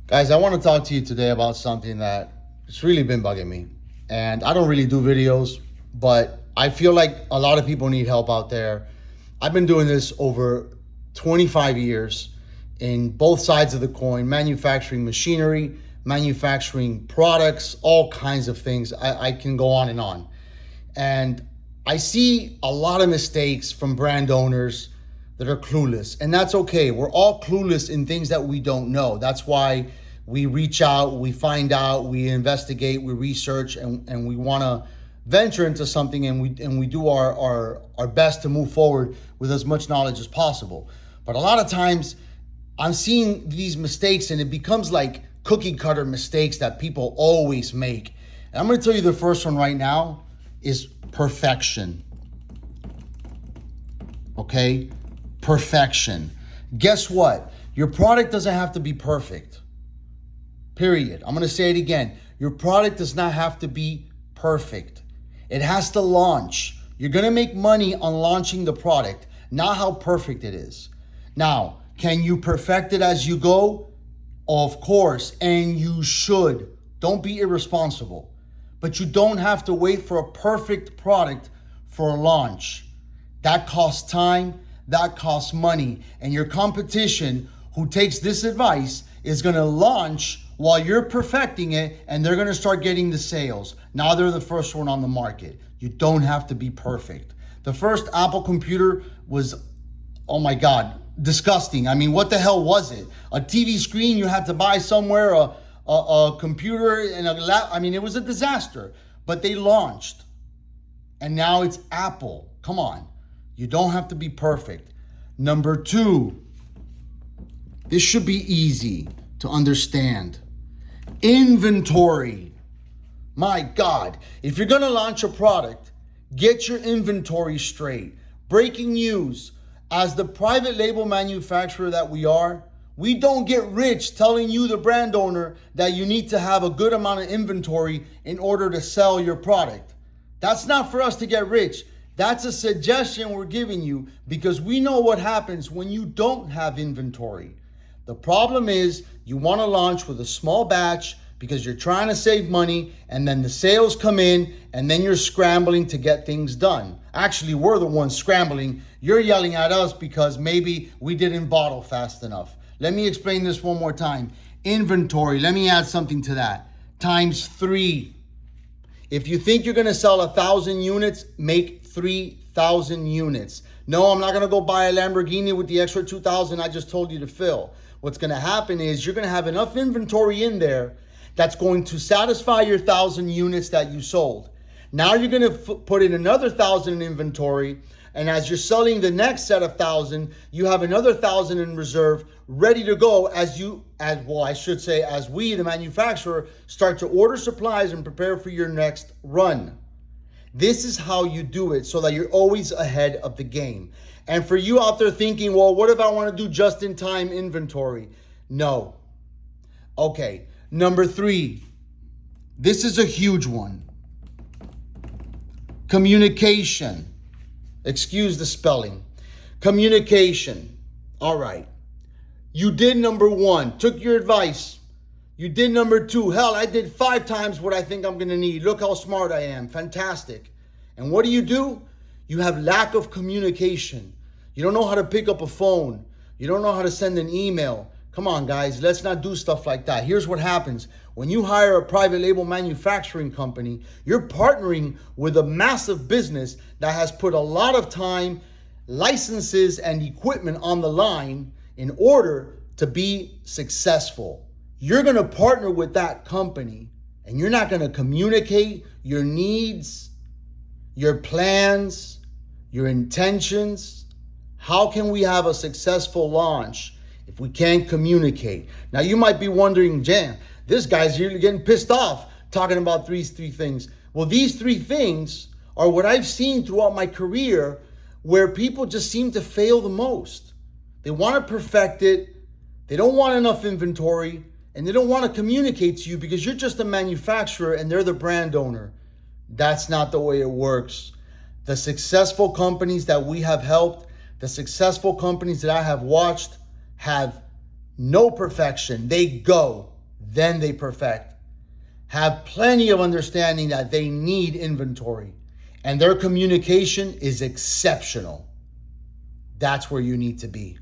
Guys, I want to talk to you today about something that it's really been bugging me. And I don't really do videos, but I feel like a lot of people need help out there. I've been doing this over 25 years in both sides of the coin, manufacturing machinery, manufacturing products, all kinds of things. I can go on and on. And I see a lot of mistakes from brand owners that are clueless, and that's okay. We're all clueless in things that we don't know. That's why we reach out, we find out, we investigate, we research, and we want to venture into something, and we do our best to move forward with as much knowledge as possible. But a lot of times I'm seeing these mistakes, and it becomes like cookie cutter mistakes that people always make. And I'm going to tell you the first one right now is perfection. Okay? Perfection. Guess what? Your product doesn't have to be perfect. Period. I'm going to say it again. Your product does not have to be perfect. It has to launch. You're going to make money on launching the product, not how perfect it is. Now, can you perfect it as you go? Of course, and you should. Don't be irresponsible. But you don't have to wait for a perfect product for a launch. That costs time. That costs money. And your competition who takes this advice is going to launch while you're perfecting it, and they're going to start getting the sales. Now they're the first one on the market. You don't have to be perfect. The first Apple computer was, oh my God, disgusting. I mean, what the hell was it? A TV screen you had to buy somewhere, a computer and a lap. I mean, it was a disaster. But they launched. And now it's Apple. Come on. You don't have to be perfect. Number two, this should be easy to understand. Inventory. My God, if you're going to launch a product, get your inventory straight. Breaking news. As the private label manufacturer that we are, we don't get rich telling you, the brand owner, that you need to have a good amount of inventory in order to sell your product. That's not for us to get rich. That's a suggestion we're giving you because we know what happens when you don't have inventory. The problem is you want to launch with a small batch because you're trying to save money, and then the sales come in and then you're scrambling to get things done. Actually, we're the ones scrambling. You're yelling at us because maybe we didn't bottle fast enough. Let me explain this one more time. Inventory, let me add something to that. Times 3. If you think you're going to sell 1,000 units, make 3,000 units. No, I'm not going to go buy a Lamborghini with the extra 2,000 I just told you to fill. What's going to happen is you're going to have enough inventory in there that's going to satisfy your 1,000 units that you sold. Now you're going to put in another 1,000 in inventory, and as you're selling the next set of 1,000, you have another 1,000 in reserve ready to go as we, the manufacturer, start to order supplies and prepare for your next run. This is how you do it so that you're always ahead of the game. And for you out there thinking, well, what if I want to do just-in-time inventory? No. Okay, number 3. This is a huge one. Communication. Excuse the spelling. Communication. All right. You did number 1, took your advice. You did number 2. Hell, I did 5 times what I think I'm going to need. Look how smart I am. Fantastic. And what do? You have lack of communication. You don't know how to pick up a phone. You don't know how to send an email. Come on, guys. Let's not do stuff like that. Here's what happens. When you hire a private label manufacturing company, you're partnering with a massive business that has put a lot of time, licenses, and equipment on the line in order to be successful. You're going to partner with that company, and you're not going to communicate your needs, your plans, your intentions. How can we have a successful launch if we can't communicate? Now, you might be wondering, Jan, this guy's really getting pissed off talking about these 3 things. Well, these 3 things are what I've seen throughout my career where people just seem to fail the most. They want to perfect it. They don't want enough inventory, and they don't want to communicate to you because you're just a manufacturer and they're the brand owner. That's not the way it works. The successful companies that we have helped, the successful companies that I have watched have no perfection. They go. then they perfect. Have plenty of understanding that they need inventory, and their communication is exceptional. That's where you need to be.